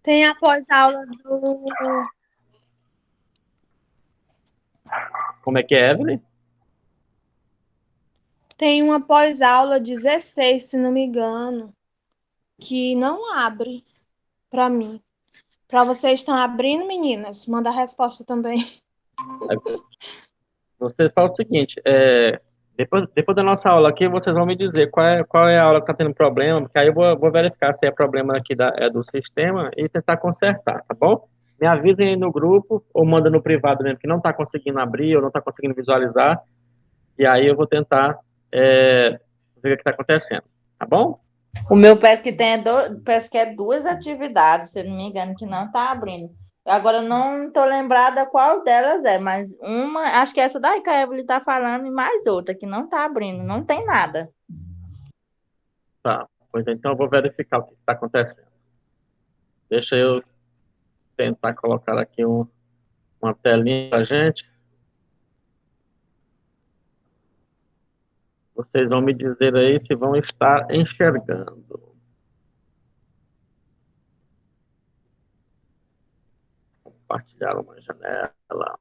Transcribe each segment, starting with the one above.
Tem a pós-aula do... Como é que é, Evelyn? Tem uma pós-aula 16, se não me engano, que não abre para mim. Para vocês estão abrindo, meninas? Manda a resposta também. Vocês falam o seguinte, depois da nossa aula aqui, vocês vão me dizer qual é a aula que está tendo problema, porque aí eu vou verificar se é problema aqui do sistema e tentar consertar, tá bom? Me avisem aí no grupo, ou manda no privado mesmo, que não está conseguindo abrir, ou não está conseguindo visualizar, e aí eu vou tentar ver o que está acontecendo, tá bom? O meu parece que é duas atividades, se eu não me engano, que não está abrindo. Agora eu não estou lembrada qual delas é, mas uma, acho que é essa daí que a Evelyn está falando, e mais outra que não está abrindo, não tem nada. Tá, pois então eu vou verificar o que está acontecendo. Deixa eu tentar colocar aqui uma telinha pra gente. Vocês vão me dizer aí se vão estar enxergando. Compartilhar uma janela.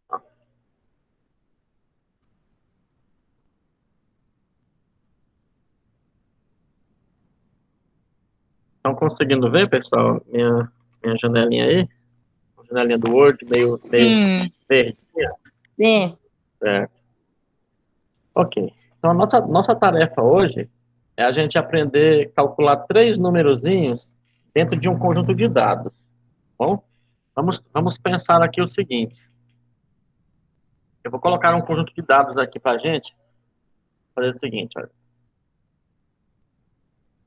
Estão conseguindo ver, pessoal, minha janelinha aí? A janelinha do Word, meio verdinha? Sim. Certo. Ok. Então, a nossa tarefa hoje é a gente aprender a calcular 3 numerozinhos dentro de um conjunto de dados. Bom, vamos pensar aqui o seguinte. Eu vou colocar um conjunto de dados aqui para a gente. Fazer o seguinte, olha.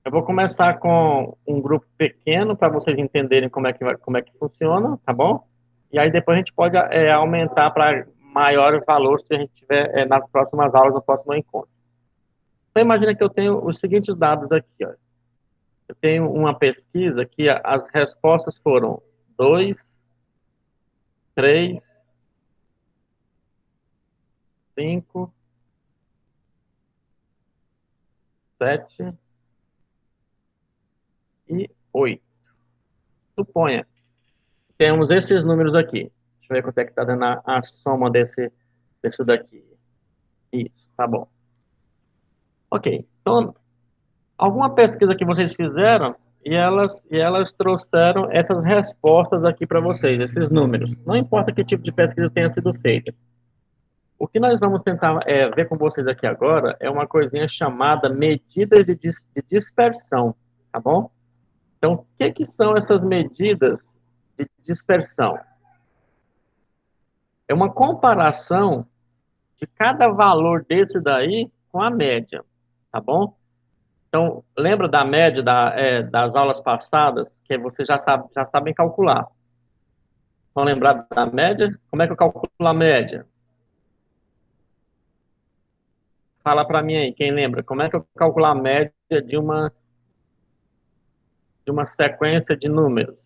Eu vou começar com um grupo pequeno para vocês entenderem como é que funciona, tá bom? E aí depois a gente pode aumentar para maior valor se a gente tiver nas próximas aulas, no próximo encontro. Então imagina que eu tenho os seguintes dados aqui, ó. Eu tenho uma pesquisa que as respostas foram 2, 3, 5, 7 e 8. Suponha. Temos esses números aqui. Deixa eu ver quanto é que está dando a soma desse daqui. Isso, tá bom. Ok. Então, alguma pesquisa que vocês fizeram e elas trouxeram essas respostas aqui para vocês, esses números. Não importa que tipo de pesquisa tenha sido feita. O que nós vamos tentar ver com vocês aqui agora é uma coisinha chamada medidas de dispersão, tá bom? Então, o que são essas medidas de dispersão? É uma comparação de cada valor desse daí com a média, tá bom? Então, lembra da média das aulas passadas, que vocês já sabem calcular. Vão lembrar da média? Como é que eu calculo a média? Fala para mim aí, quem lembra? Como é que eu calculo a média de uma sequência de números?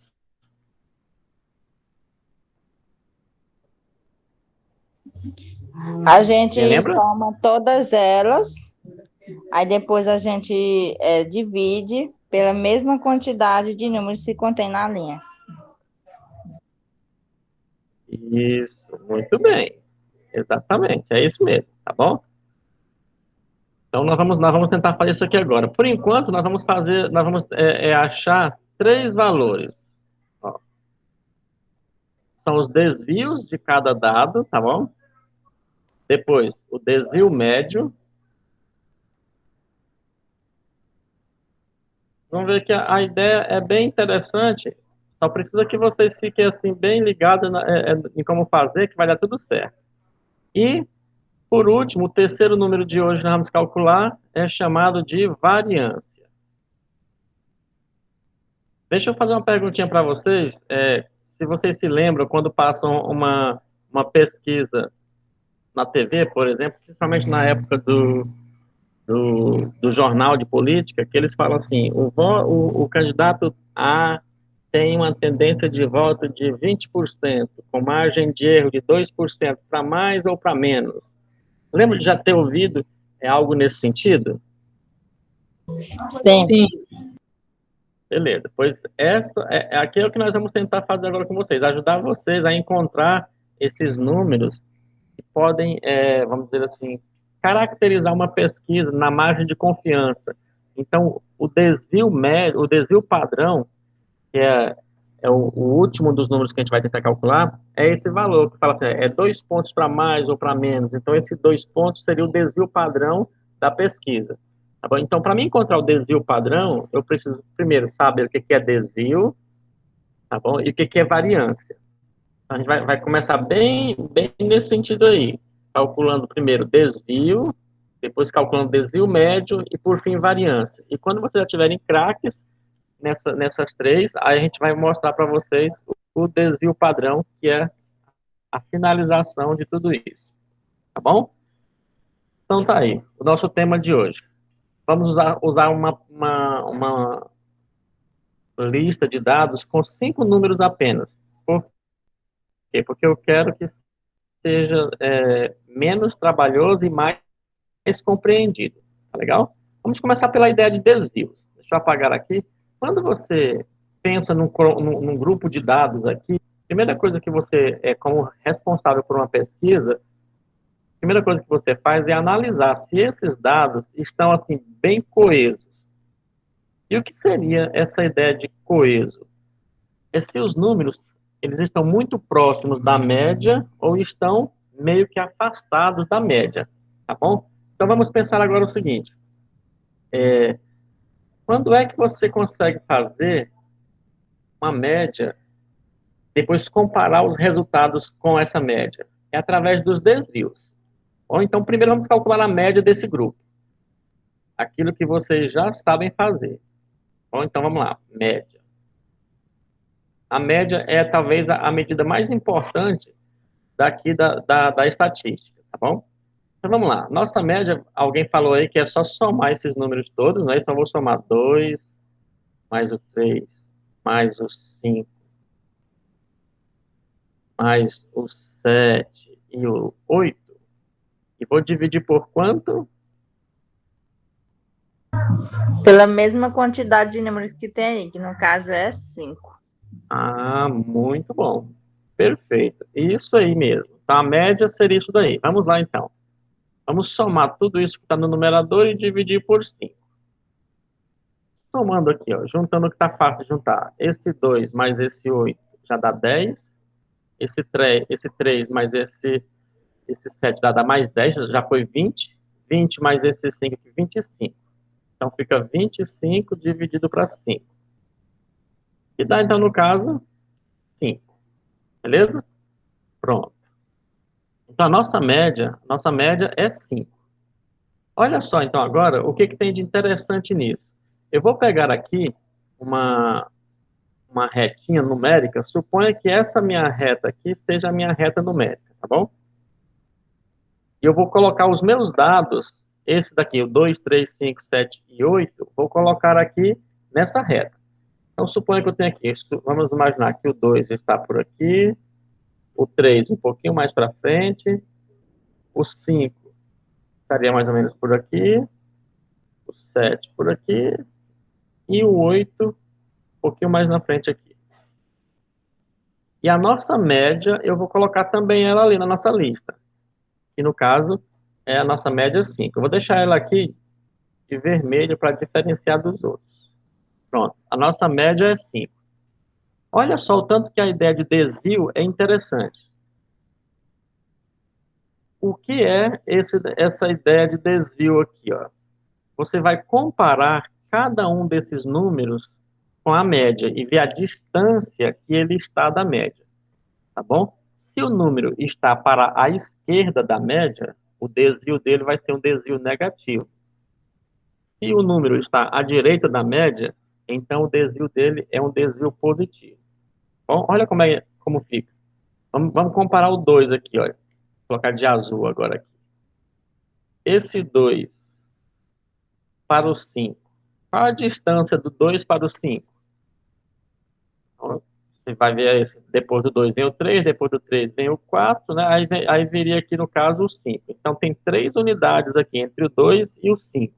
A gente Quem lembra? soma todas elas, aí depois a gente divide pela mesma quantidade de números que contém na linha. Isso, muito bem. Exatamente, é isso mesmo, tá bom? Então nós vamos tentar fazer isso aqui agora. Por enquanto, nós vamos achar 3 valores. Ó. São os desvios de cada dado, tá bom? Depois, o desvio médio. Vamos ver que a ideia é bem interessante. Só precisa que vocês fiquem assim bem ligados em como fazer, que vai dar tudo certo. E, por último, o terceiro número de hoje que nós vamos calcular é chamado de variância. Deixa eu fazer uma perguntinha para vocês. Se vocês se lembram, quando passam uma pesquisa na TV, por exemplo, principalmente na época do jornal de política, que eles falam assim, o candidato A tem uma tendência de voto de 20%, com margem de erro de 2% para mais ou para menos. Lembra de já ter ouvido algo nesse sentido? Sim. Beleza. Pois aqui é o que nós vamos tentar fazer agora com vocês, ajudar vocês a encontrar esses números que podem, vamos dizer assim, caracterizar uma pesquisa na margem de confiança. Então, o desvio médio, o desvio padrão, que é o último dos números que a gente vai tentar calcular, é esse valor, que fala assim, é 2 pontos para mais ou para menos. Então, esse 2 pontos seria o desvio padrão da pesquisa. Tá bom? Então, para mim encontrar o desvio padrão, eu preciso primeiro saber o que é desvio, tá bom? E o que é variância. Então, a gente vai começar bem nesse sentido aí, calculando primeiro desvio, depois calculando desvio médio e, por fim, variância. E quando vocês já tiverem craques nessas três, aí a gente vai mostrar para vocês o desvio padrão, que é a finalização de tudo isso. Tá bom? Então tá aí, o nosso tema de hoje. Vamos usar uma lista de dados com 5 números apenas. Por quê? Porque eu quero que seja menos trabalhoso e mais compreendido. Tá legal? Vamos começar pela ideia de desvios. Deixa eu apagar aqui. Quando você pensa num grupo de dados aqui, a primeira coisa que você, como responsável por uma pesquisa, a primeira coisa que você faz é analisar se esses dados estão, assim, bem coesos. E o que seria essa ideia de coeso? É se os números, eles estão muito próximos da média ou estão meio que afastados da média, tá bom? Então, vamos pensar agora o seguinte. Quando é que você consegue fazer uma média, depois comparar os resultados com essa média? É através dos desvios. Ou então, primeiro vamos calcular a média desse grupo. Aquilo que vocês já sabem fazer. Ou então, vamos lá, média. A média é talvez a medida mais importante daqui da estatística, tá bom? Então, vamos lá. Nossa média, alguém falou aí que é só somar esses números todos, né? Então, eu vou somar 2, mais o 3, mais o 5, mais o 7 e o 8. E vou dividir por quanto? Pela mesma quantidade de números que tem aí, que no caso é 5. Ah, muito bom. Perfeito. Isso aí mesmo. Então, a média seria isso daí. Vamos lá, então. Vamos somar tudo isso que está no numerador e dividir por 5. Somando aqui, ó, juntando o que está fácil de juntar. Esse 2 mais esse 8 já dá 10. Esse 3 mais esse 7 dá mais 10, já foi 20. 20 mais esse 5 aqui, 25. Então, fica 25 dividido para 5. E dá, então, no caso, 5. Beleza? Pronto. Então, a nossa média é 5. Olha só, então, agora, o que tem de interessante nisso? Eu vou pegar aqui uma retinha numérica, suponha que essa minha reta aqui seja a minha reta numérica, tá bom? E eu vou colocar os meus dados, esse daqui, o 2, 3, 5, 7 e 8, vou colocar aqui nessa reta. Então, suponha que eu tenho aqui, vamos imaginar que o 2 está por aqui, o 3 um pouquinho mais para frente, o 5 estaria mais ou menos por aqui, o 7 por aqui, e o 8 um pouquinho mais na frente aqui. E a nossa média, eu vou colocar também ela ali na nossa lista, que no caso é a nossa média 5. Eu vou deixar ela aqui de vermelho para diferenciar dos outros. Pronto, a nossa média é 5. Olha só o tanto que a ideia de desvio é interessante. O que é essa ideia de desvio aqui, ó? Você vai comparar cada um desses números com a média e ver a distância que ele está da média, tá bom? Se o número está para a esquerda da média, o desvio dele vai ser um desvio negativo. Se o número está à direita da média, então o desvio dele é um desvio positivo. Bom, olha como fica. Vamos comparar o 2 aqui, olha. Vou colocar de azul agora aqui. Esse 2 para o 5. Qual a distância do 2 para o 5? Então, você vai ver aí, depois do 2 vem o 3, depois do 3 vem o 4, né? Aí viria aqui, no caso, o 5. Então, tem 3 unidades aqui, entre o 2 e o 5.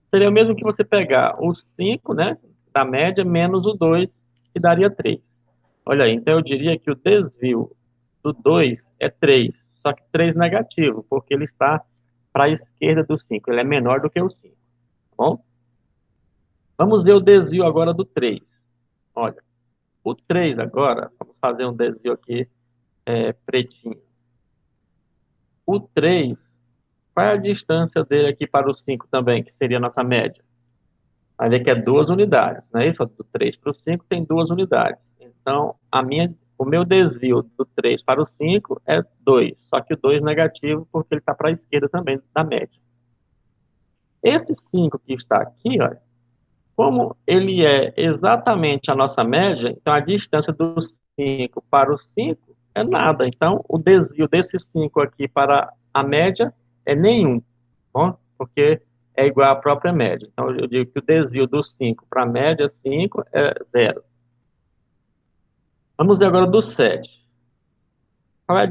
Seria o mesmo que você pegar o 5, né? da média, menos o 2, que daria 3. Olha aí, então eu diria que o desvio do 2 é 3, só que 3 negativo, porque ele está para a esquerda do 5, ele é menor do que o 5, tá bom? Vamos ver o desvio agora do 3. Olha, o 3 agora, vamos fazer um desvio aqui pretinho. O 3, qual é a distância dele aqui para o 5 também, que seria a nossa média? Vai ver que é 2 unidades, não é isso? Do 3 para o 5 tem 2 unidades. Então, o meu desvio do 3 para o 5 é 2, só que o 2 negativo porque ele está para a esquerda também da média. Esse 5 que está aqui, olha, como ele é exatamente a nossa média, então a distância do 5 para o 5 é nada. Então, o desvio desse 5 aqui para a média é nenhum, bom? Porque é igual à própria média. Então, eu digo que o desvio do 5 para a média 5 é 0. Vamos ver agora do 7. Qual é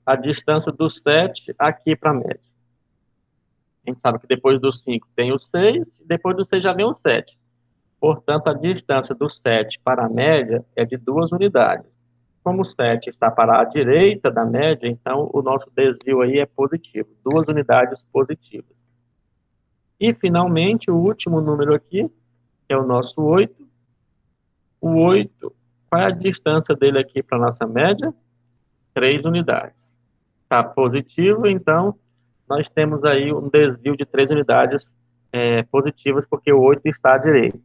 a distância do 7 aqui para a média? A gente sabe que depois do 5 tem o 6, e depois do 6 já vem o 7. Portanto, a distância do 7 para a média é de 2 unidades. Como o 7 está para a direita da média, então o nosso desvio aí é positivo, 2 unidades positivas. E, finalmente, o último número aqui, que é o nosso 8. O 8, qual é a distância dele aqui para a nossa média? 3 unidades. Está positivo, então nós temos aí um desvio de 3 unidades positivas, porque o 8 está à direita.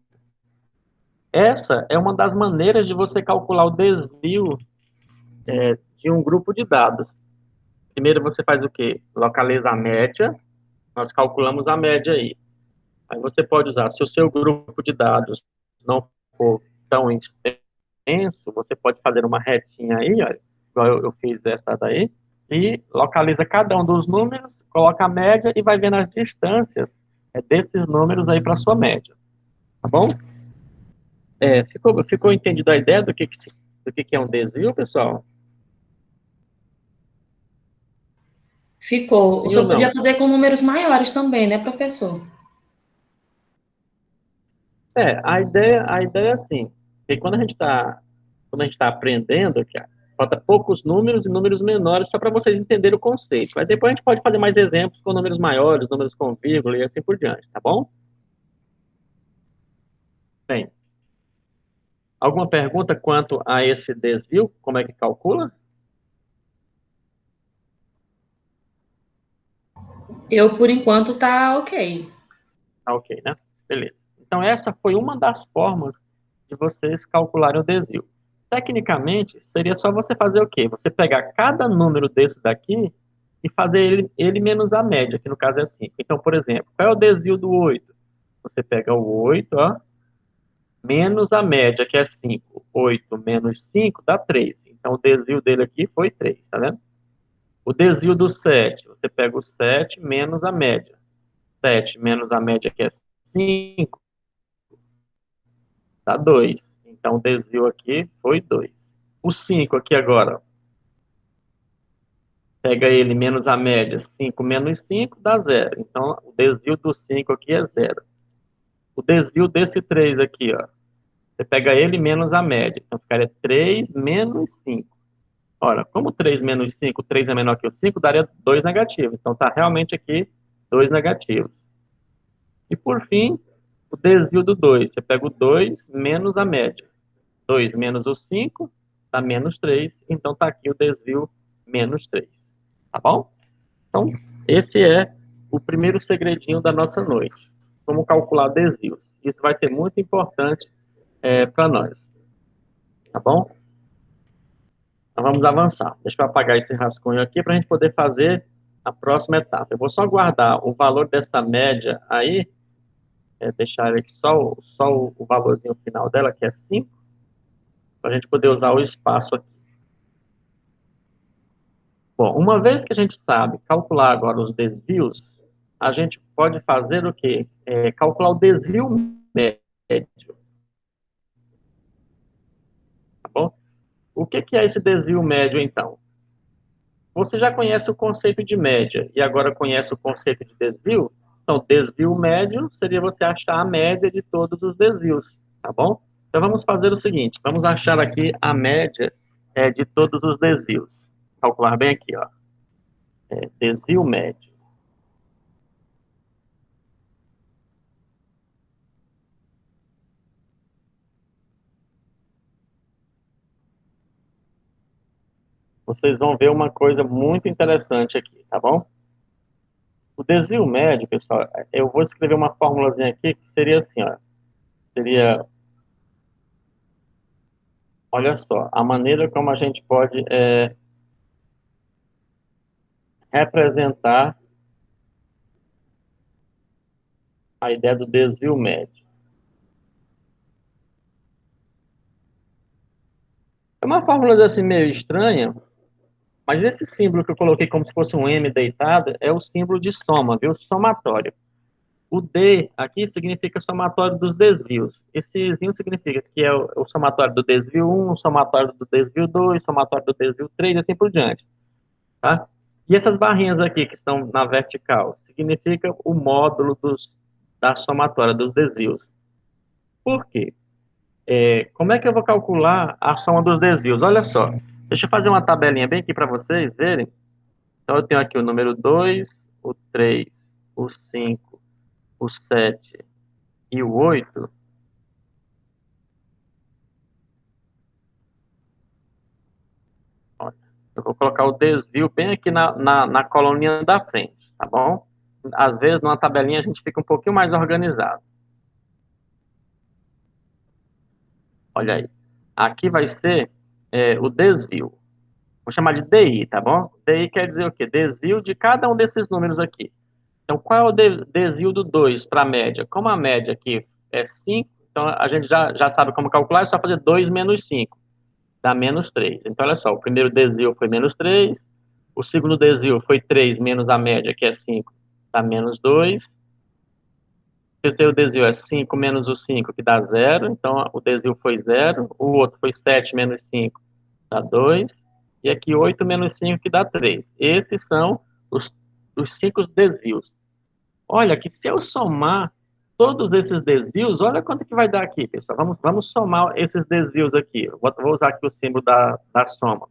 Essa é uma das maneiras de você calcular o desvio de um grupo de dados. Primeiro você faz o quê? Localiza a média, nós calculamos a média aí. Aí você pode usar, se o seu grupo de dados não for tão extenso, você pode fazer uma retinha aí, ó, igual eu fiz essa daí, e localiza cada um dos números, coloca a média e vai vendo as distâncias desses números aí para a sua média. Tá bom? Ficou entendido a ideia do que é um desvio, pessoal? Ficou. O Sim ou senhor podia não? fazer com números maiores também, né, professor? A ideia é assim, que quando a gente tá aprendendo, que falta poucos números e números menores, só para vocês entenderem o conceito. Mas depois a gente pode fazer mais exemplos com números maiores, números com vírgula e assim por diante, tá bom? Bem, alguma pergunta quanto a esse desvio? Como é que calcula? Eu, por enquanto, tá ok. Tá ok, né? Beleza. Então, essa foi uma das formas de vocês calcularem o desvio. Tecnicamente, seria só você fazer o quê? Você pegar cada número desse daqui e fazer ele menos a média, que no caso é 5. Então, por exemplo, qual é o desvio do 8? Você pega o 8, ó, menos a média, que é 5. 8 menos 5 dá 3. Então, o desvio dele aqui foi 3, tá vendo? O desvio do 7, você pega o 7 menos a média. 7 menos a média, que é 5, dá 2. Então, o desvio aqui foi 2. O 5 aqui agora, pega ele menos a média, 5 menos 5 dá 0. Então, o desvio do 5 aqui é 0. O desvio desse 3 aqui, ó, você pega ele menos a média. Então, ficaria 3 menos 5. Ora, como 3 menos 5, 3 é menor que o 5, daria 2 negativos. Então, está realmente aqui 2 negativos. E, por fim, o desvio do 2. Você pega o 2 menos a média. 2 menos o 5 dá menos 3. Então, está aqui o desvio menos 3. Tá bom? Então, esse é o primeiro segredinho da nossa noite. Como calcular desvios. Isso vai ser muito importante para nós. Tá bom? Então, vamos avançar. Deixa eu apagar esse rascunho aqui para a gente poder fazer a próxima etapa. Eu vou só guardar o valor dessa média aí, deixar aqui só o valorzinho final dela, que é 5, para a gente poder usar o espaço aqui. Bom, uma vez que a gente sabe calcular agora os desvios, a gente pode fazer o quê? Calcular o desvio médio. Tá bom? O que é esse desvio médio, então? Você já conhece o conceito de média e agora conhece o conceito de desvio? Então, desvio médio seria você achar a média de todos os desvios. tá bom? Então, vamos fazer o seguinte, vamos achar aqui a média de todos os desvios. Calcular bem aqui, ó. Desvio médio. Vocês vão ver uma coisa muito interessante aqui, tá bom? O desvio médio, pessoal, eu vou escrever uma formulazinha aqui que seria assim, ó. Seria, olha só, a maneira como a gente pode representar a ideia do desvio médio. É uma fórmula assim meio estranha, mas esse símbolo que eu coloquei como se fosse um M deitado é o símbolo de soma, viu? Somatório. O D aqui significa somatório dos desvios. Esse zinho significa que é o somatório do desvio 1, o somatório do desvio 2, o somatório do desvio 3 e assim por diante. Tá? E essas barrinhas aqui que estão na vertical significa o módulo da somatória dos desvios. Por quê? Como é que eu vou calcular a soma dos desvios? Olha só, deixa eu fazer uma tabelinha bem aqui para vocês verem. Então, eu tenho aqui o número 2, o 3, o 5, o 7 e o 8. Olha, eu vou colocar o desvio bem aqui na coluninha da frente, tá bom? Às vezes, numa tabelinha, a gente fica um pouquinho mais organizado. Olha aí. Aqui vai ser o desvio. Vou chamar de DI, tá bom? DI quer dizer o quê? Desvio de cada um desses números aqui. Então, qual é o desvio do 2 para a média? Como a média aqui é 5, então a gente já sabe como calcular, é só fazer 2 menos 5, dá menos 3. Então, olha só, o primeiro desvio foi menos 3, o segundo desvio foi 3 menos a média, que é 5, dá menos 2. O terceiro desvio é 5 menos o 5, que dá 0, então o desvio foi 0. O outro foi 7 menos 5, dá 2. E aqui 8 menos 5, que dá 3. Esses são os 5 desvios. Olha, que se eu somar todos esses desvios, olha quanto que vai dar aqui, pessoal. Vamos somar esses desvios aqui. Eu vou usar aqui o símbolo da soma.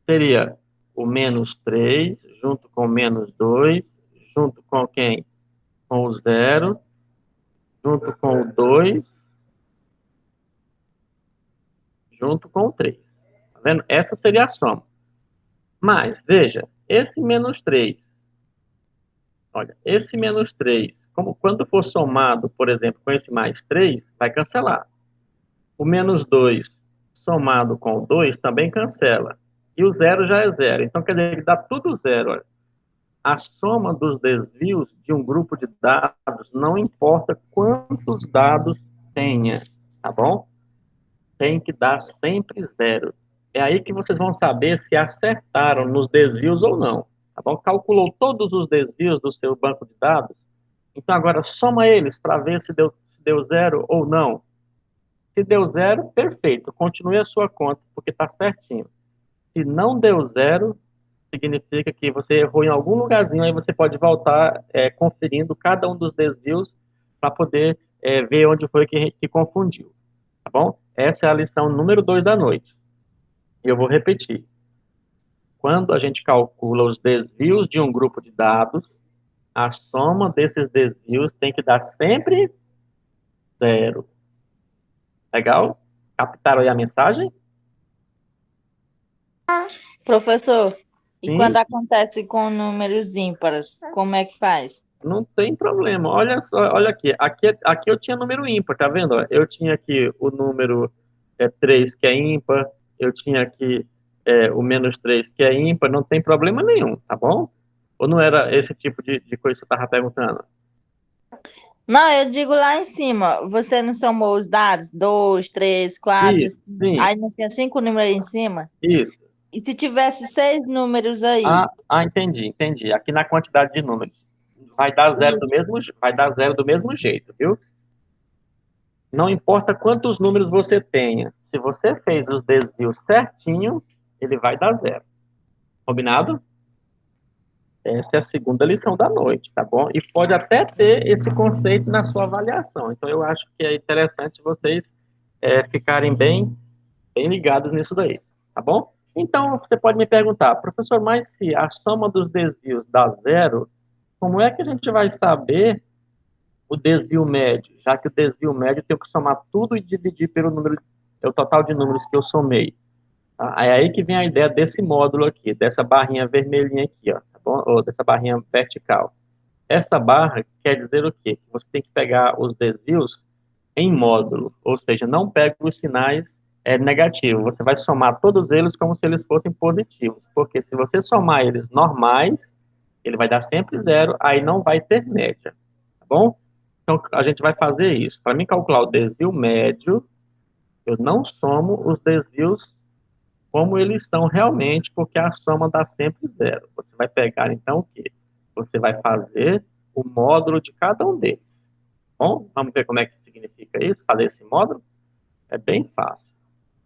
Seria o menos 3, junto com o menos 2, junto com quem? Com o 0, junto com o 2, junto com o 3. Tá vendo? Essa seria a soma. Mas, veja, esse menos 3, olha, esse menos 3, quando for somado, por exemplo, com esse mais 3, vai cancelar. O menos 2 somado com o 2 também cancela. E o 0 já é 0. Então, quer dizer que dá tudo 0. Olha. A soma dos desvios de um grupo de dados, não importa quantos dados tenha, tá bom? Tem que dar sempre 0. É aí que vocês vão saber se acertaram nos desvios ou não. Tá bom? Calculou todos os desvios do seu banco de dados. Então, agora soma eles para ver se deu 0 ou não. Se deu 0, perfeito. Continue a sua conta, porque está certinho. Se não deu 0, significa que você errou em algum lugarzinho, aí você pode voltar conferindo cada um dos desvios para poder ver onde foi que confundiu. Tá bom? Essa é a lição número 2 da noite. E eu vou repetir. Quando a gente calcula os desvios de um grupo de dados, a soma desses desvios tem que dar sempre 0. Legal? Captaram aí a mensagem? Professor, e Sim. quando acontece com números ímpares, como é que faz? Não tem problema. Olha só, olha aqui. Aqui eu tinha número ímpar, tá vendo? Eu tinha aqui o número 3, que é ímpar. Eu tinha aqui o menos 3, que é ímpar. Não tem problema nenhum, tá bom? Ou não era esse tipo de coisa que você estava perguntando? Não, eu digo lá em cima. Você não somou os dados? 2, 3, 4. Isso, sim, Aí não tinha 5 números aí em cima? isso. E se tivesse 6 números aí? Entendi. Aqui na quantidade de números. Vai dar 0 do mesmo jeito, viu? Não importa quantos números você tenha. Se você fez os desvios certinho, ele vai dar 0. Combinado? Essa é a segunda lição da noite, tá bom? E pode até ter esse conceito na sua avaliação. Então, eu acho que é interessante vocês ficarem bem ligados nisso daí, tá bom? Então, você pode me perguntar, professor, mas se a soma dos desvios dá zero, como é que a gente vai saber o desvio médio? Já que o desvio médio eu tenho que somar tudo e dividir pelo número, o total de números que eu somei. Tá? É aí que vem a ideia desse módulo aqui, dessa barrinha vermelhinha aqui, ó, tá bom? Ou dessa barrinha vertical. Essa barra quer dizer o quê? Você tem que pegar os desvios em módulo, ou seja, não pega os sinais negativos. Você vai somar todos eles como se eles fossem positivos, porque se você somar eles normais, ele vai dar sempre zero, aí não vai ter média, tá bom? Então, a gente vai fazer isso. Para mim calcular o desvio médio, eu não somo os desvios como eles são realmente, porque a soma dá sempre zero. Você vai pegar, então, o quê? Você vai fazer o módulo de cada um deles. Bom, vamos ver como é que significa isso, fazer esse módulo? É bem fácil.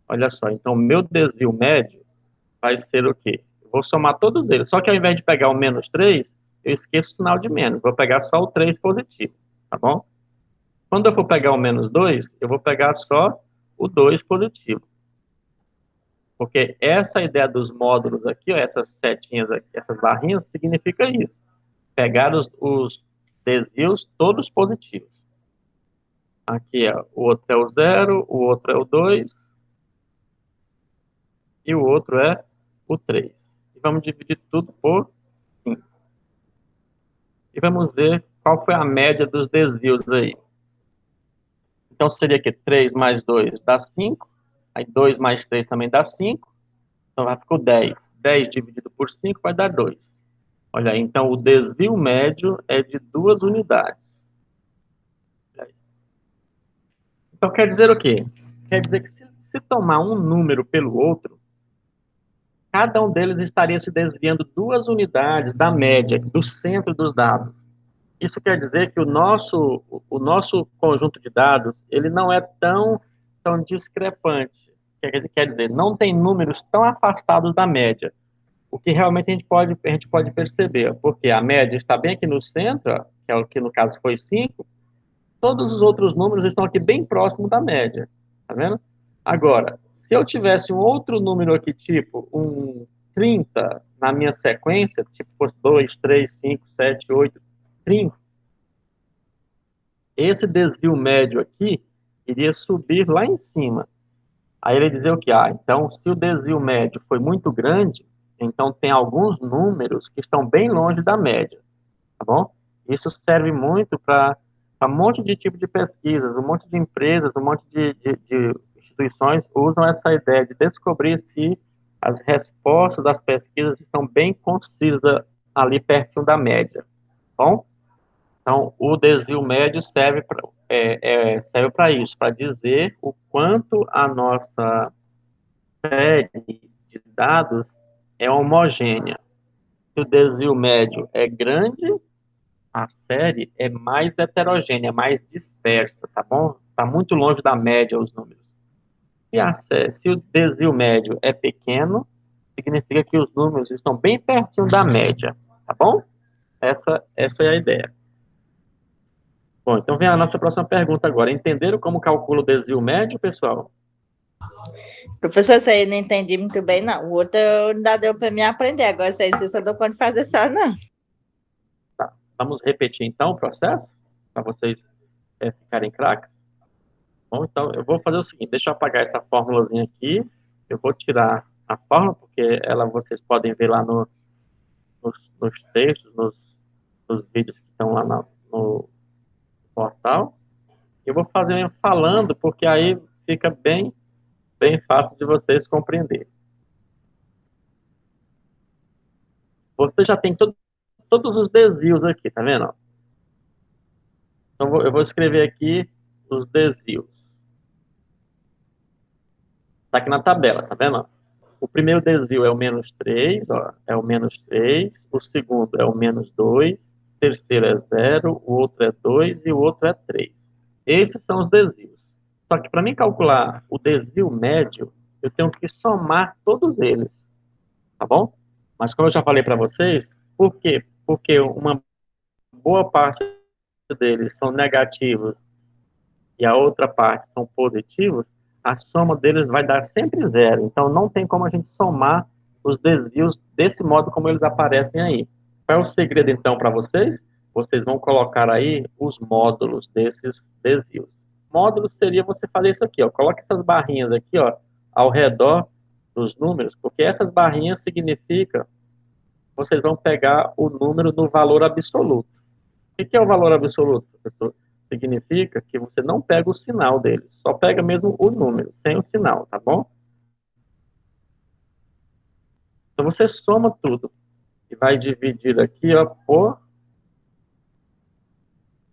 Olha só, então, meu desvio médio vai ser o quê? Eu vou somar todos eles, só que ao invés de pegar o menos 3, eu esqueço o sinal de menos, vou pegar só o 3 positivo, tá bom? Quando eu for pegar o menos 2, eu vou pegar só o 2 positivo. Porque essa ideia dos módulos aqui, ó, essas setinhas aqui, essas barrinhas, significa isso. Pegar os desvios todos positivos. Aqui, ó, o outro é o 0, o outro é o 2, e o outro é o 3. E vamos dividir tudo por 5. E vamos ver qual foi a média dos desvios aí. Então, seria que 3 mais 2 dá 5, aí 2 mais 3 também dá 5, então vai ficar 10. 10 dividido por 5 vai dar 2. Olha aí, então o desvio médio é de 2 unidades. Então quer dizer o quê? Quer dizer que se tomar um número pelo outro, cada um deles estaria se desviando 2 unidades da média, do centro dos dados. Isso quer dizer que o nosso conjunto de dados, ele não é tão discrepante. Quer dizer, não tem números tão afastados da média. O que realmente a gente pode perceber, porque a média está bem aqui no centro, ó, que é o que no caso foi 5, todos os outros números estão aqui bem próximo da média, tá vendo? Agora, se eu tivesse um outro número aqui, tipo um 30 na minha sequência, tipo 2, 3, 5, 7, 8, 30, esse desvio médio aqui iria subir lá em cima. Aí ele dizer o que? Então, se o desvio médio foi muito grande, então tem alguns números que estão bem longe da média, tá bom? Isso serve muito para um monte de tipo de pesquisas, um monte de empresas, um monte de instituições usam essa ideia de descobrir se as respostas das pesquisas estão bem concisas ali pertinho da média, tá bom? Então, o desvio médio serve para isso, para dizer o quanto a nossa série de dados é homogênea. Se o desvio médio é grande, a série é mais heterogênea, mais dispersa, tá bom? Está muito longe da média os números. Se o desvio médio é pequeno, significa que os números estão bem pertinho da média, tá bom? Essa é a ideia. Bom, então vem a nossa próxima pergunta agora. Entenderam como calcula o desvio médio, pessoal? Professor, isso aí eu não entendi muito bem, não. O outro ainda deu para mim aprender. Agora, isso aí você só deu conta de fazer só, não. Tá. Vamos repetir, então, o processo? Para vocês ficarem craques? Bom, então, eu vou fazer o seguinte. Deixa eu apagar essa fórmulazinha aqui. Eu vou tirar a fórmula, porque ela vocês podem ver lá nos textos, nos vídeos que estão lá no portal. Eu vou fazer falando, porque aí fica bem fácil de vocês compreenderem. Você já tem todos os desvios aqui, tá vendo? Então, eu vou escrever aqui os desvios. Tá aqui na tabela, tá vendo? O primeiro desvio é o menos 3, ó, é o menos 3. O segundo é o menos 2. O terceiro é 0. O outro é 2 e o outro é 3. Esses são os desvios. Só que para mim calcular o desvio médio, eu tenho que somar todos eles, tá bom? Mas como eu já falei para vocês, por quê? porque uma boa parte deles são negativos e a outra parte são positivos, a soma deles vai dar sempre zero. Então, não tem como a gente somar os desvios desse modo como eles aparecem aí. Qual é o segredo, então, para vocês? Vocês vão colocar aí os módulos desses desvios. Módulos seria você fazer isso aqui, ó. Coloque essas barrinhas aqui, ó, ao redor dos números, porque essas barrinhas significam vocês vão pegar o número no valor absoluto. O que é o valor absoluto, professor? Significa que você não pega o sinal dele, só pega mesmo o número, sem o sinal, tá bom? Então você soma tudo e vai dividir aqui, ó, por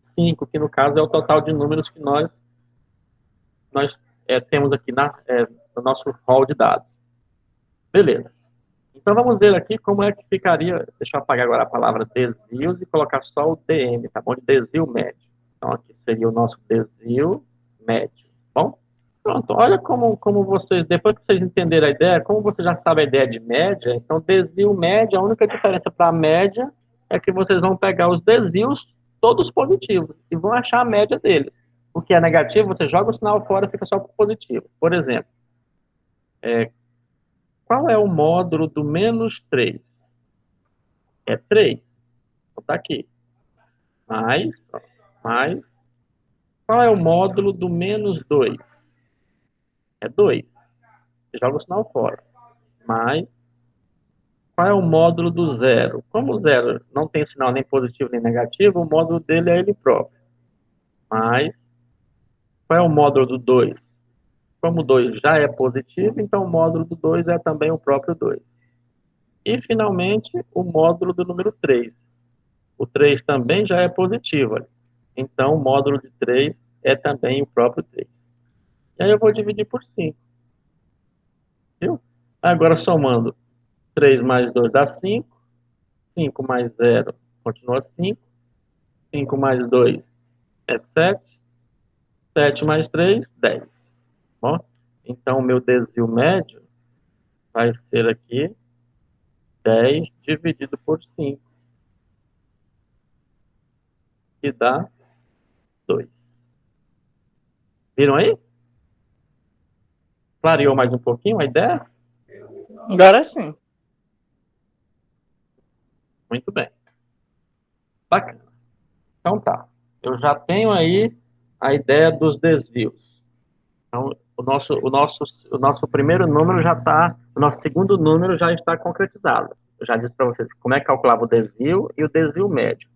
5, que no caso é o total de números que nós temos aqui no nosso hall de dados. Beleza. Então vamos ver aqui como é que ficaria. Deixa eu apagar agora a palavra desvios e colocar só o DM, tá bom? De desvio médio. Então aqui seria o nosso desvio médio, tá bom? Pronto, olha como vocês, depois que vocês entenderam a ideia, como você já sabe a ideia de média, então desvio médio, a única diferença para a média é que vocês vão pegar os desvios todos positivos e vão achar a média deles. O que é negativo, você joga o sinal fora e fica só com positivo. Por exemplo, qual é o módulo do menos 3? É 3. Então tá aqui. Mais, qual é o módulo do menos 2? É 2. Você joga o sinal fora. Mais, qual é o módulo do zero? Como o zero não tem sinal nem positivo nem negativo, o módulo dele é ele próprio. Mais, qual é o módulo do 2? Como o 2 já é positivo, então o módulo do 2 é também o próprio 2. E, finalmente, o módulo do número 3. O 3 também já é positivo. Então, o módulo de 3 é também o próprio 3. E aí eu vou dividir por 5. Viu? Agora, somando 3 mais 2 dá 5. 5 mais 0 continua 5. 5 mais 2 é 7. 7 mais 3, 10. Bom, então, o meu desvio médio vai ser aqui 10 dividido por 5, que dá 2. Viram aí? Clareou mais um pouquinho a ideia? Agora sim. Muito bem. Bacana. Então tá. Eu já tenho aí a ideia dos desvios. Então, o nosso primeiro número já está, o nosso segundo número já está concretizado. Eu já disse para vocês como é que calculava o desvio e o desvio médio.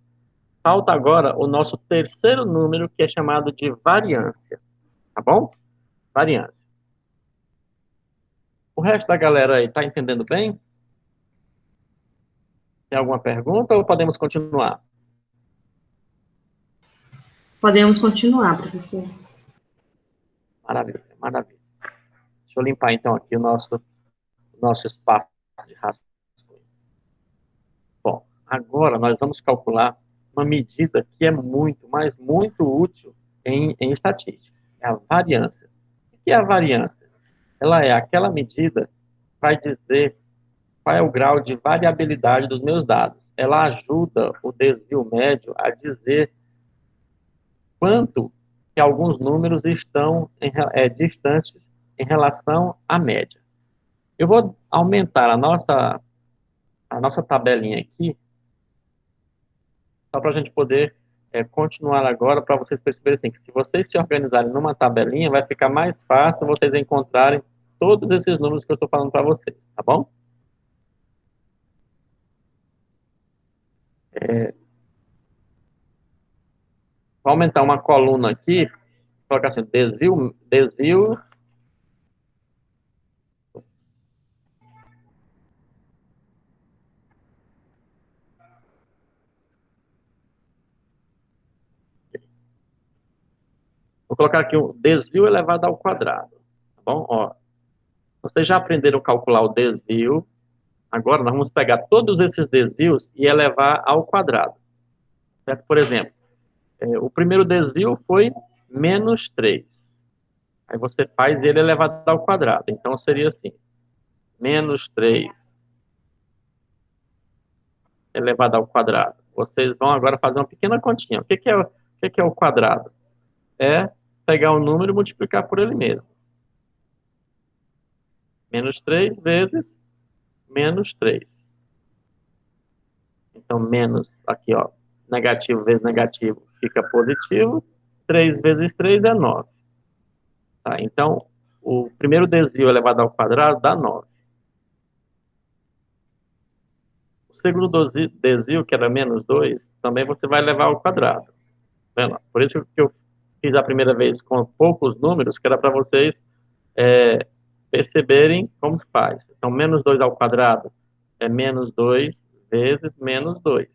Falta agora o nosso terceiro número, que é chamado de variância. Tá bom? Variância. O resto da galera aí está entendendo bem? Tem alguma pergunta ou podemos continuar? Podemos continuar, professor. Maravilha, maravilha. Deixa eu limpar então aqui o nosso espaço de rascunho. Bom, agora nós vamos calcular uma medida que é muito, mas muito útil em estatística. É a variância. O que é a variância? Ela é aquela medida que vai dizer qual é o grau de variabilidade dos meus dados. Ela ajuda o desvio médio a dizer quanto que alguns números estão distantes em relação à média. Eu vou aumentar a nossa tabelinha aqui, só para a gente poder continuar agora, para vocês perceberem assim, que se vocês se organizarem numa tabelinha, vai ficar mais fácil vocês encontrarem todos esses números que eu estou falando para vocês, tá bom? Vou aumentar uma coluna aqui, colocar assim, desvio. Vou colocar aqui o desvio elevado ao quadrado, tá bom? Ó, vocês já aprenderam a calcular o desvio. Agora nós vamos pegar todos esses desvios e elevar ao quadrado. Certo? Por exemplo, o primeiro desvio foi menos 3. Aí você faz ele elevado ao quadrado. Então seria assim, menos 3 elevado ao quadrado. Vocês vão agora fazer uma pequena continha. O que é o quadrado? É pegar o número e multiplicar por ele mesmo. Menos 3 vezes menos 3. Então, menos, aqui, ó, negativo vezes negativo fica positivo. 3 vezes 3 é 9. Tá? Então, o primeiro desvio elevado ao quadrado dá 9. O segundo desvio, que era menos 2, também você vai levar ao quadrado. Tá vendo? Por isso que eu fiz a primeira vez com poucos números, que era para vocês perceberem como se faz. Então, menos 2 ao quadrado é menos 2 vezes menos 2.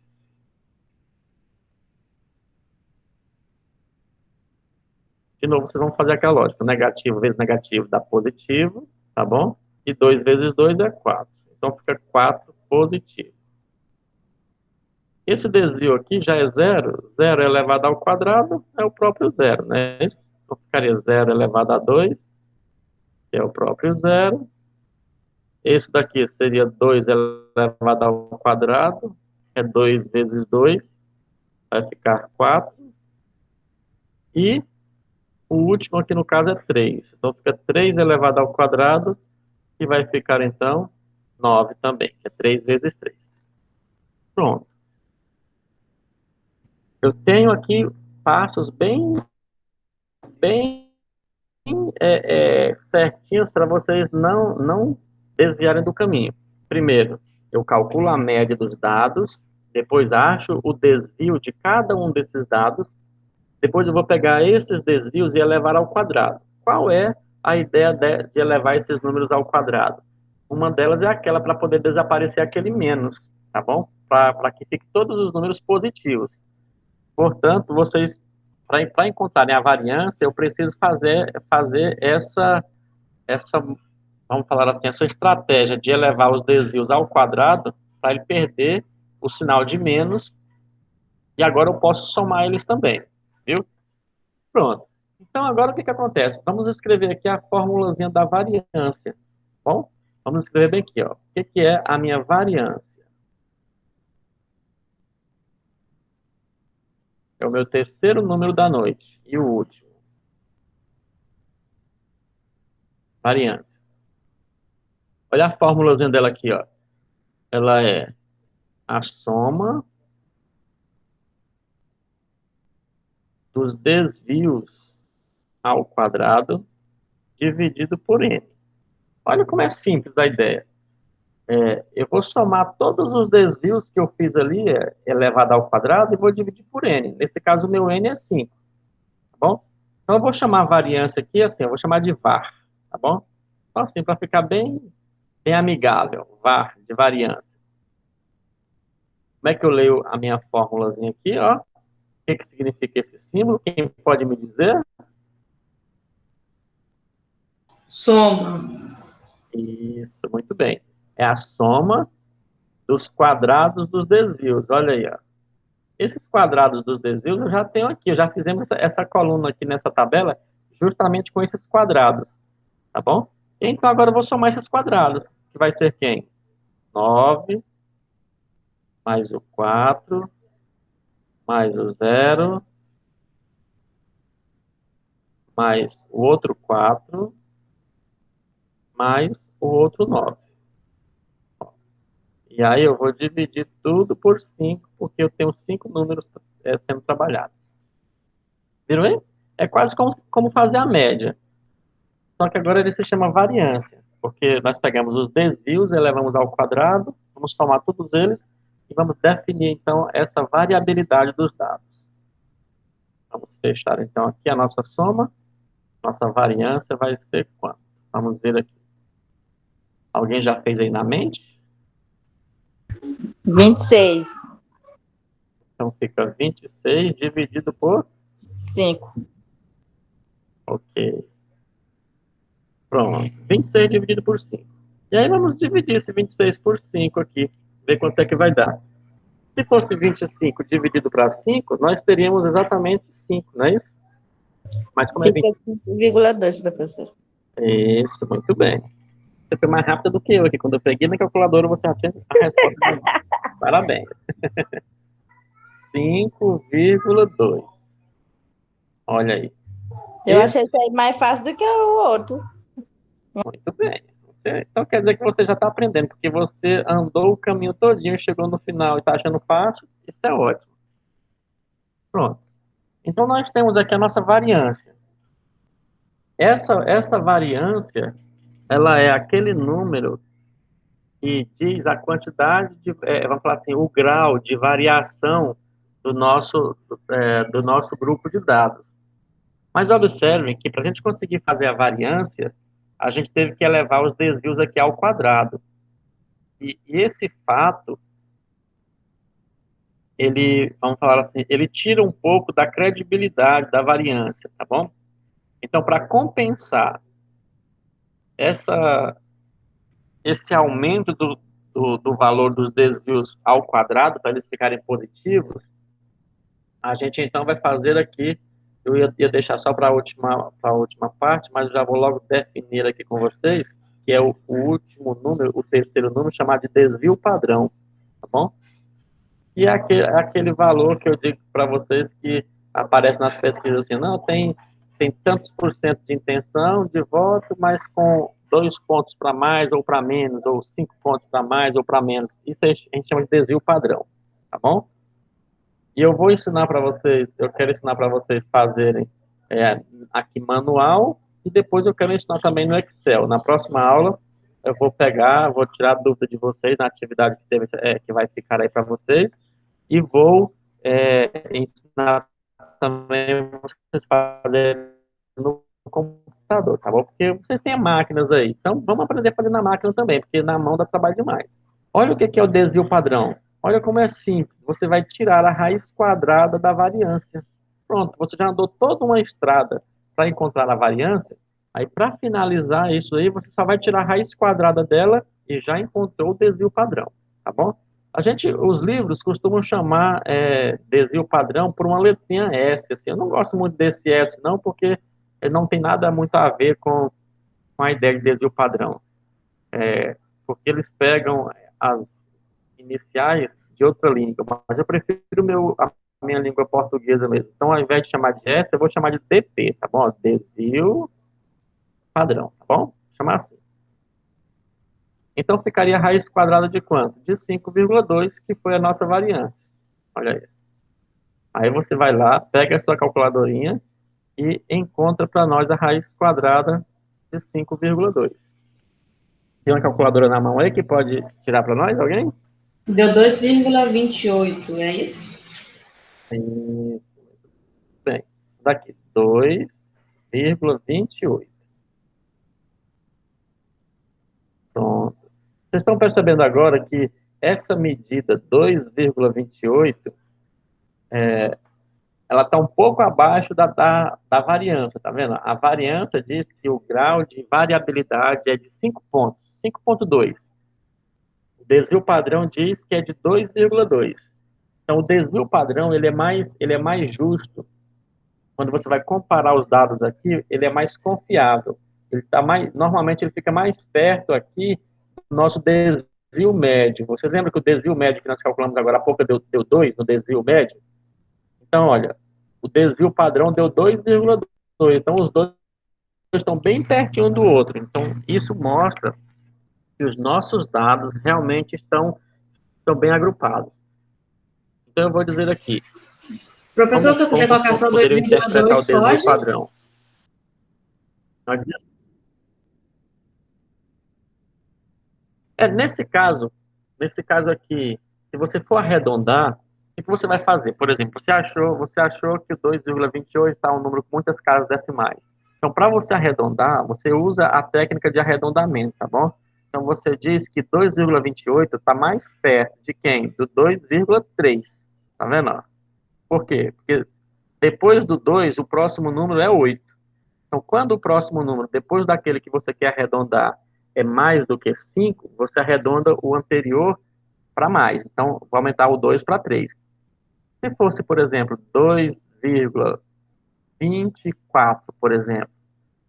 De novo, vocês vão fazer aquela lógica. Negativo vezes negativo dá positivo, tá bom? E 2 vezes 2 é 4. Então, fica 4 positivo. Esse desvio aqui já é zero. Zero elevado ao quadrado é o próprio zero, né? Então, ficaria 0 elevado a 2, que é o próprio zero. Esse daqui seria 2 elevado ao quadrado, é 2 vezes 2, vai ficar 4. E o último aqui no caso é 3. Então fica 3 elevado ao quadrado, que vai ficar então 9 também, que é 3 vezes 3. Pronto. Eu tenho aqui passos bem certinhos para vocês não desviarem do caminho. Primeiro, eu calculo a média dos dados, depois acho o desvio de cada um desses dados, depois eu vou pegar esses desvios e elevar ao quadrado. Qual é a ideia de elevar esses números ao quadrado? Uma delas é aquela para poder desaparecer aquele menos, tá bom? Para que fiquem todos os números positivos. Portanto, vocês, para encontrarem a variância, eu preciso fazer essa, vamos falar assim, essa estratégia de elevar os desvios ao quadrado para ele perder o sinal de menos, e agora eu posso somar eles também, viu? Pronto. Então, agora o que acontece? Vamos escrever aqui a formulazinha da variância, bom? Vamos escrever bem aqui, ó. O que é a minha variância? É o meu terceiro número da noite e o último. Variância. Olha a formulazinha dela aqui, ó. Ela é a soma dos desvios ao quadrado dividido por n. Olha como é simples a ideia. Eu vou somar todos os desvios que eu fiz ali, elevado ao quadrado, e vou dividir por n. Nesse caso, o meu n é 5, tá bom? Então, eu vou chamar a variância aqui, assim, eu vou chamar de var, tá bom? Então, assim, para ficar bem amigável, var, de variância. Como é que eu leio a minha formulazinha aqui, ó? O que significa esse símbolo? Quem pode me dizer? Soma. Isso, muito bem. É a soma dos quadrados dos desvios. Olha aí, ó. Esses quadrados dos desvios eu já tenho aqui. Já fizemos essa coluna aqui nessa tabela justamente com esses quadrados. Tá bom? Então, agora eu vou somar esses quadrados. Que vai ser quem? 9, mais o 4, mais o 0, mais o outro 4, mais o outro 9. E aí eu vou dividir tudo por 5, porque eu tenho 5 números sendo trabalhados. Viram aí? É quase como fazer a média. Só que agora ele se chama variância, porque nós pegamos os desvios, elevamos ao quadrado, vamos somar todos eles e vamos definir, então, essa variabilidade dos dados. Vamos fechar, então, aqui a nossa soma. Nossa variância vai ser quanto? Vamos ver aqui. Alguém já fez aí na mente? 26. Então, fica 26 dividido por 5. Ok. Pronto. 26 dividido por 5. E aí vamos dividir esse 26 por 5 aqui. Ver quanto é que vai dar. Se fosse 25 dividido para 5, nós teríamos exatamente 5, não é isso? Mas como é 20... 5,2, professor. Isso, muito bem. Você foi mais rápido do que eu aqui. Quando eu peguei na calculadora, você já tinha a resposta. Parabéns. 5,2. Olha aí. Eu achei isso aí mais fácil do que o outro. Muito bem. Então quer dizer que você já está aprendendo, porque você andou o caminho todinho e chegou no final e está achando fácil. Isso é ótimo. Pronto. Então nós temos aqui a nossa variância. Essa variância, ela é aquele número que diz a quantidade de, vamos falar assim, o grau de variação do nosso grupo de dados. Mas observem que para a gente conseguir fazer a variância, a gente teve que elevar os desvios aqui ao quadrado. E esse fato, ele, vamos falar assim, ele tira um pouco da credibilidade da variância, tá bom? Então, para compensar esse aumento do valor dos desvios ao quadrado, para eles ficarem positivos, a gente então vai fazer aqui, eu ia deixar só para a última parte, mas eu já vou logo definir aqui com vocês, que é o último número, o terceiro número, chamado de desvio padrão, tá bom? E é aquele valor que eu digo para vocês que aparece nas pesquisas assim, não, tem tantos por cento de intenção de voto, mas com 2 pontos para mais ou para menos, ou 5 pontos para mais ou para menos. Isso a gente chama de desvio padrão, tá bom? E eu vou ensinar para vocês, eu quero ensinar para vocês fazerem aqui manual, e depois eu quero ensinar também no Excel. Na próxima aula, eu vou tirar a dúvida de vocês na atividade que vai ficar aí para vocês, e vou ensinar também vocês fazerem no computador, tá bom? Porque vocês têm máquinas aí, então vamos aprender a fazer na máquina também, porque na mão dá trabalho demais. Olha o que é o desvio padrão. Olha como é simples. Você vai tirar a raiz quadrada da variância. Pronto, você já andou toda uma estrada para encontrar a variância. Aí, para finalizar isso aí, você só vai tirar a raiz quadrada dela e já encontrou o desvio padrão, tá bom? Os livros costumam chamar desvio padrão por uma letrinha S, assim. Eu não gosto muito desse S, não, porque ele não tem nada muito a ver com a ideia de desvio padrão. Porque eles pegam as iniciais de outra língua, mas eu prefiro a minha língua portuguesa mesmo. Então, ao invés de chamar de S, eu vou chamar de DP, tá bom? Desvio padrão, tá bom? Vou chamar assim. Então, ficaria a raiz quadrada de quanto? De 5,2, que foi a nossa variância. Olha aí. Aí você vai lá, pega a sua calculadorinha e encontra para nós a raiz quadrada de 5,2. Tem uma calculadora na mão aí que pode tirar para nós, alguém? Deu 2,28, é isso? Isso. Bem, daqui, 2,28. Pronto. Vocês estão percebendo agora que essa medida 2,28, ela está um pouco abaixo da variância, tá vendo? A variância diz que o grau de variabilidade é de 5 pontos, 5,2. O desvio padrão diz que é de 2,2. Então, o desvio padrão, ele é mais justo. Quando você vai comparar os dados aqui, ele é mais confiável. Normalmente ele fica mais perto aqui do nosso desvio médio. Você lembra que o desvio médio que nós calculamos agora há pouco deu 2 no desvio médio? Então, olha, o desvio padrão deu 2,2. Então, os dois estão bem pertinho um do outro. Então, isso mostra que os nossos dados realmente estão bem agrupados. Então, eu vou dizer aqui. Professor, se eu quiser colocar só poderia interpretar o 2,2, desvio pode? padrão. Nesse caso aqui, se você for arredondar, o que você vai fazer? Por exemplo, você achou que o 2,28 está um número com muitas casas decimais. Então, para você arredondar, você usa a técnica de arredondamento, tá bom? Então, você diz que 2,28 está mais perto de quem? Do 2,3. Tá vendo? Por quê? Porque depois do 2, o próximo número é 8. Então, quando o próximo número, depois daquele que você quer arredondar, é mais do que 5, você arredonda o anterior para mais. Então, vou aumentar o 2 para 3. Se fosse, por exemplo, 2,24, por exemplo,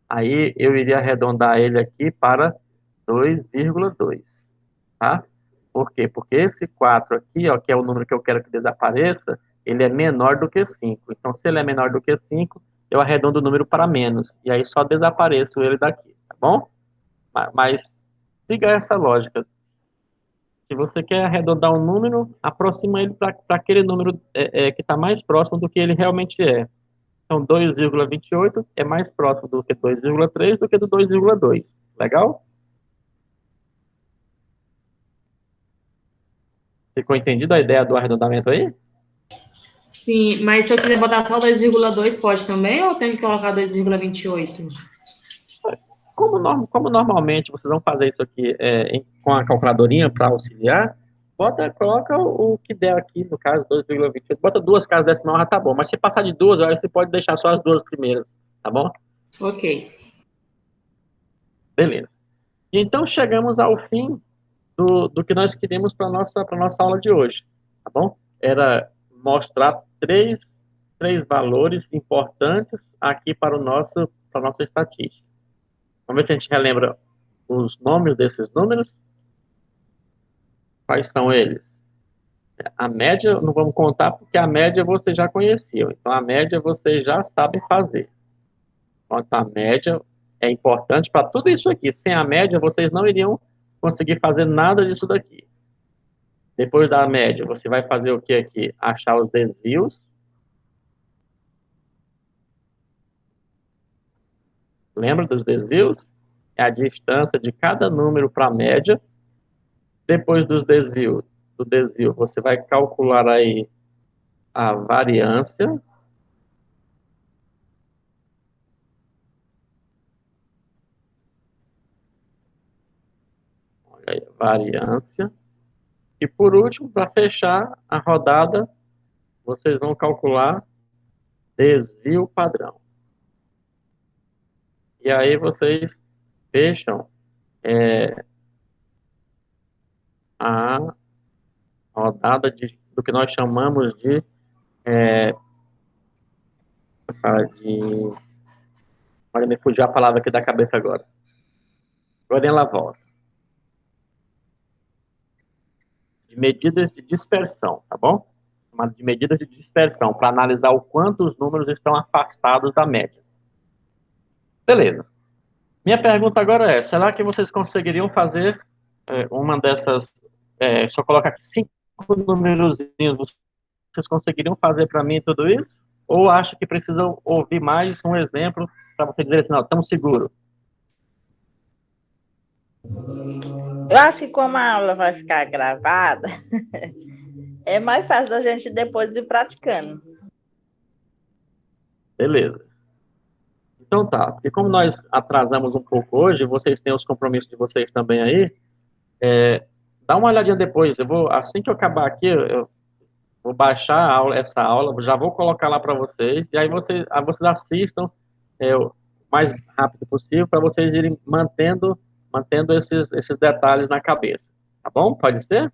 aí eu iria arredondar ele aqui para 2,2, tá? Por quê? Porque esse 4 aqui, ó, que é o número que eu quero que desapareça, ele é menor do que 5. Então, se ele é menor do que 5, eu arredondo o número para menos. E aí só desapareço ele daqui, tá bom? Mas siga essa lógica. Se você quer arredondar um número, aproxima ele para aquele número que está mais próximo do que ele realmente é. Então, 2,28 é mais próximo do que 2,3 do que do 2,2. Legal? Ficou entendido a ideia do arredondamento aí? Sim, mas se eu quiser botar só 2,2, pode também, ou tem que colocar 2,28? Como normalmente vocês vão fazer isso aqui com a calculadorinha para auxiliar, coloca o que der aqui, no caso, 2,28. Bota duas casas decimal, já tá bom. Mas se passar de duas, aí você pode deixar só as duas primeiras, tá bom? Ok. Beleza. E então chegamos ao fim do que nós queríamos para nossa aula de hoje, tá bom? Era mostrar três valores importantes aqui para a nossa estatística. Vamos ver se a gente relembra os nomes desses números. Quais são eles? A média, não vamos contar, porque a média você já conheceu. Então, a média você já sabe fazer. Então, a média é importante para tudo isso aqui. Sem a média, vocês não iriam conseguir fazer nada disso daqui. Depois da média, você vai fazer o que aqui? Achar os desvios. Lembra dos desvios? É a distância de cada número para a média. Depois do desvio, você vai calcular aí a variância. Olha aí, variância. E por último, para fechar a rodada, vocês vão calcular desvio padrão. E aí vocês fecham a rodada do que nós chamamos de olha, me fugiu a palavra aqui da cabeça agora. Agora ela volta. De medidas de dispersão, tá bom? Chamado de medidas de dispersão, para analisar o quanto os números estão afastados da média. Beleza. Minha pergunta agora é, será que vocês conseguiriam fazer uma dessas, só colocar aqui 5 númerozinhos, vocês conseguiriam fazer para mim tudo isso? Ou acha que precisam ouvir mais um exemplo para você dizer assim, não, estamos seguros? Eu acho que como a aula vai ficar gravada, é mais fácil da gente depois ir praticando. Beleza. Então tá, porque como nós atrasamos um pouco hoje, vocês têm os compromissos de vocês também aí, dá uma olhadinha depois, assim que eu acabar aqui, eu vou baixar essa aula, já vou colocar lá para vocês, e aí vocês assistam o mais rápido possível para vocês irem mantendo esses detalhes na cabeça. Tá bom? Pode ser?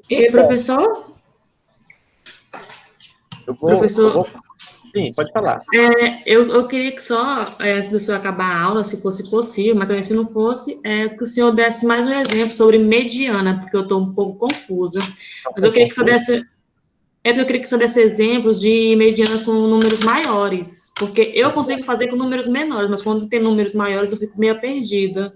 E, professor? Professor, Sim, pode falar. eu queria que só, antes do senhor acabar a aula, se fosse possível, mas também se não fosse, que o senhor desse mais um exemplo sobre mediana, porque eu estou um pouco confusa. Mas eu queria que o senhor desse... porque eu queria que o senhor desse exemplos de medianas com números maiores, porque eu consigo fazer com números menores, mas quando tem números maiores eu fico meio perdida.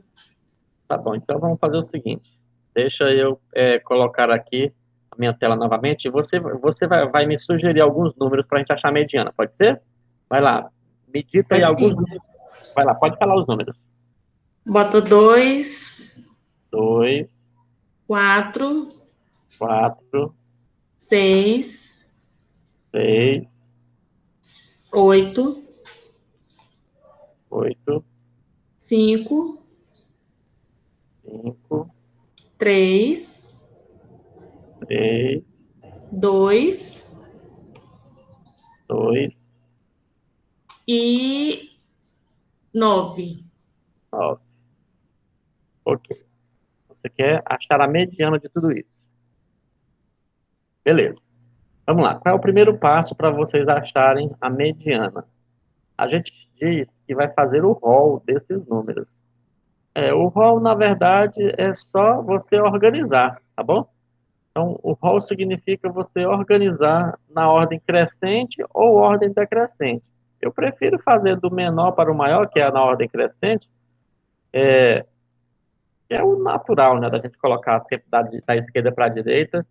Tá bom, então vamos fazer o seguinte. Deixa eu colocar aqui a minha tela novamente e você vai me sugerir alguns números para a gente achar a mediana, pode ser? Vai lá, medita aí alguns números. Vai lá, pode falar os números. Bota 2, 2, 4, 4, 6, 6, 8, 8, 5, 5, 3, 3, 2 2, e 9. 9. Ok. Você quer achar a mediana de tudo isso. Beleza. Vamos lá. Qual é o primeiro passo para vocês acharem a mediana? A gente diz que vai fazer o rol desses números. O rol, na verdade, é só você organizar, tá bom? Então, o rol significa você organizar na ordem crescente ou ordem decrescente. Eu prefiro fazer do menor para o maior, que é na ordem crescente, que é o natural, né, da gente colocar sempre da esquerda para a direita,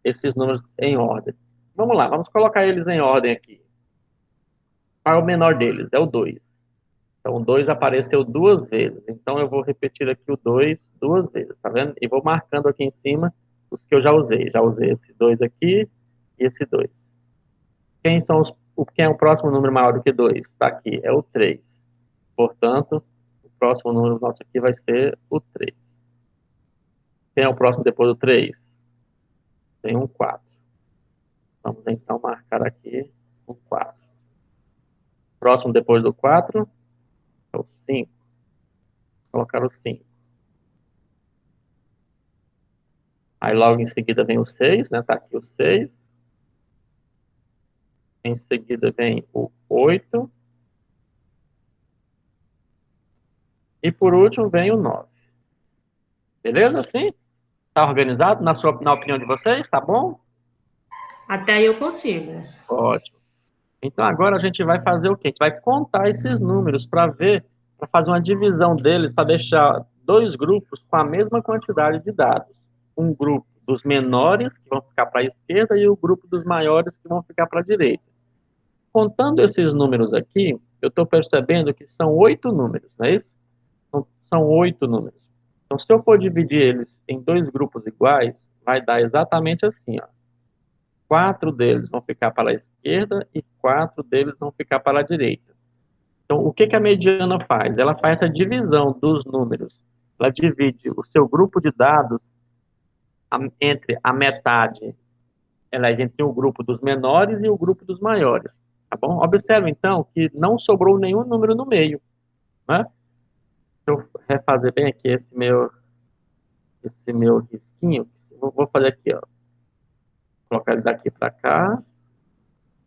esses números em ordem. Vamos lá, vamos colocar eles em ordem aqui. Qual é o menor deles? É o 2. Então, o 2 apareceu 2 vezes. Então, eu vou repetir aqui o 2 2 vezes, tá vendo? E vou marcando aqui em cima os que eu já usei. Já usei esse 2 aqui e esse 2. Quem é o próximo número maior do que 2? Está aqui, é o 3. Portanto, o próximo número nosso aqui vai ser o 3. Quem é o próximo depois do 3? Tem um 4. Vamos então marcar aqui o 4. Próximo depois do 4 é o 5. Colocar o 5. Aí logo em seguida vem o 6, né? Tá aqui o 6. Em seguida vem o 8. E por último vem o 9. Beleza? Assim? Tá organizado na opinião de vocês? Tá bom? Até aí eu consigo. Ótimo. Então agora a gente vai fazer o quê? A gente vai contar esses números para fazer uma divisão deles, para deixar 2 grupos com a mesma quantidade de dados. Um grupo dos menores, que vão ficar para a esquerda, e o grupo dos maiores, que vão ficar para a direita. Contando esses números aqui, eu estou percebendo que são 8 números, não é isso? Então, são 8 números. Então, se eu for dividir eles em 2 grupos iguais, vai dar exatamente assim, ó. 4 deles vão ficar para a esquerda e 4 deles vão ficar para a direita. Então, o que a mediana faz? Ela faz essa divisão dos números. Ela divide o seu grupo de dados entre a metade, entre o grupo dos menores e o grupo dos maiores. Tá bom? Observe, então, que não sobrou nenhum número no meio. Né? Deixa eu refazer bem aqui esse meu risquinho. Vou fazer aqui, ó. Vou colocar ele daqui para cá.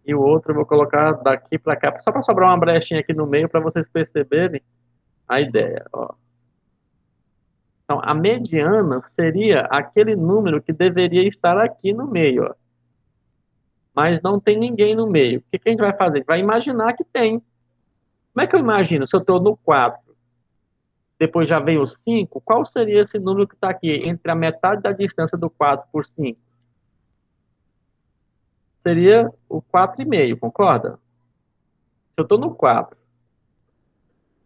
E o outro eu vou colocar daqui para cá, só para sobrar uma brechinha aqui no meio, para vocês perceberem a ideia. Ó. Então, a mediana seria aquele número que deveria estar aqui no meio. Ó. Mas não tem ninguém no meio. O que a gente vai fazer? Vai imaginar que tem. Como é que eu imagino? Se eu estou no 4, depois já veio o 5, qual seria esse número que está aqui, entre a metade da distância do 4 por 5? Seria o 4,5, concorda? Se eu estou no 4,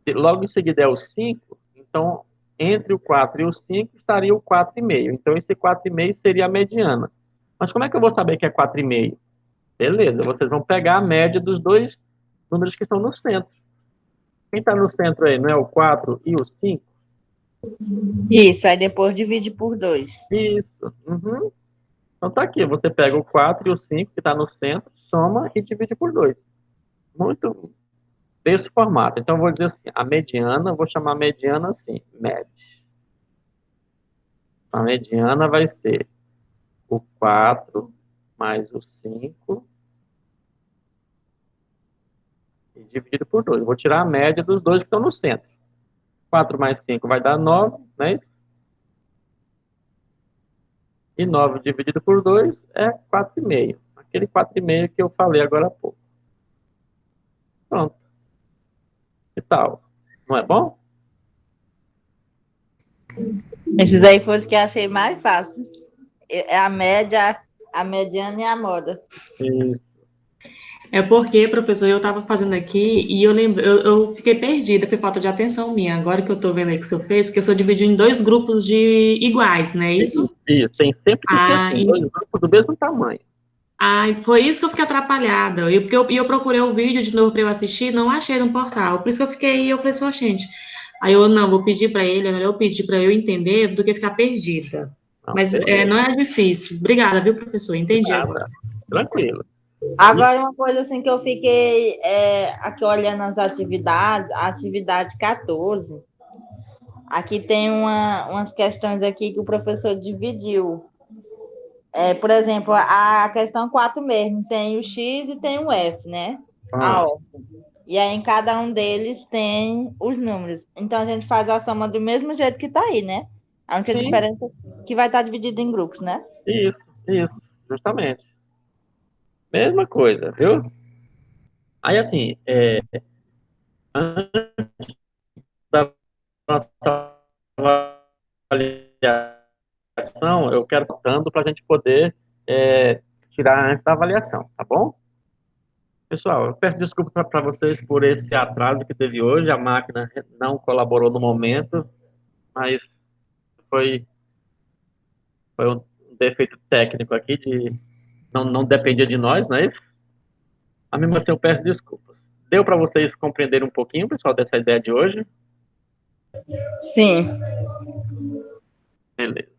logo em seguida é o 5, então entre o 4 e o 5 estaria o 4,5. Então esse 4,5 seria a mediana. Mas como é que eu vou saber que é 4,5? Beleza, vocês vão pegar a média dos 2 números que estão no centro. Quem está no centro aí, não é o 4 e o 5? Isso, aí depois divide por 2. Isso. Uhum. Então tá aqui, você pega o 4 e o 5 que está no centro, soma e divide por 2. Muito desse formato. Então eu vou dizer assim, a mediana, vou chamar a mediana assim, med. A mediana vai ser o 4 mais o 5 e dividido por 2. Eu vou tirar a média dos 2 que estão no centro. 4 mais 5 vai dar 9, né? E 9 dividido por 2 é 4,5. Aquele 4,5 que eu falei agora há pouco. Pronto. Que tal? Não é bom? Esses aí foram os que eu achei mais fácil. É a média, a mediana e a moda. Isso. É porque, professor, eu estava fazendo aqui e eu fiquei perdida por falta de atenção minha. Agora que eu estou vendo aí que o senhor fez, que eu sou dividido em 2 grupos de iguais, não é isso? Isso, tem sempre que ter 2 grupos do mesmo tamanho. Foi isso que eu fiquei atrapalhada. Eu procurei o vídeo de novo para eu assistir, não achei no portal. Por isso que eu falei assim, gente. Aí eu, não, vou pedir para ele, é melhor eu pedir para eu entender do que ficar perdida. Não, mas não é difícil. Obrigada, viu, professor? Entendi agora. Tranquilo. Agora, uma coisa assim que eu fiquei aqui olhando as atividades, a atividade 14, aqui tem umas questões aqui que o professor dividiu. Por exemplo, a questão 4 mesmo, tem o X e tem o F, né? A ordem. E aí em cada um deles tem os números. Então a gente faz a soma do mesmo jeito que tá aí, né? A única Sim. diferença é que vai estar dividido em grupos, né? Isso, justamente. Mesma coisa, viu? Aí, assim, antes da nossa avaliação, eu quero dando para a gente poder tirar antes da avaliação, tá bom? Pessoal, eu peço desculpa para vocês por esse atraso que teve hoje, a máquina não colaborou no momento, mas foi um defeito técnico aqui, não dependia de nós, não é isso? Mas mesmo assim eu peço desculpas. Deu para vocês compreenderem um pouquinho, pessoal, dessa ideia de hoje? Sim. Beleza.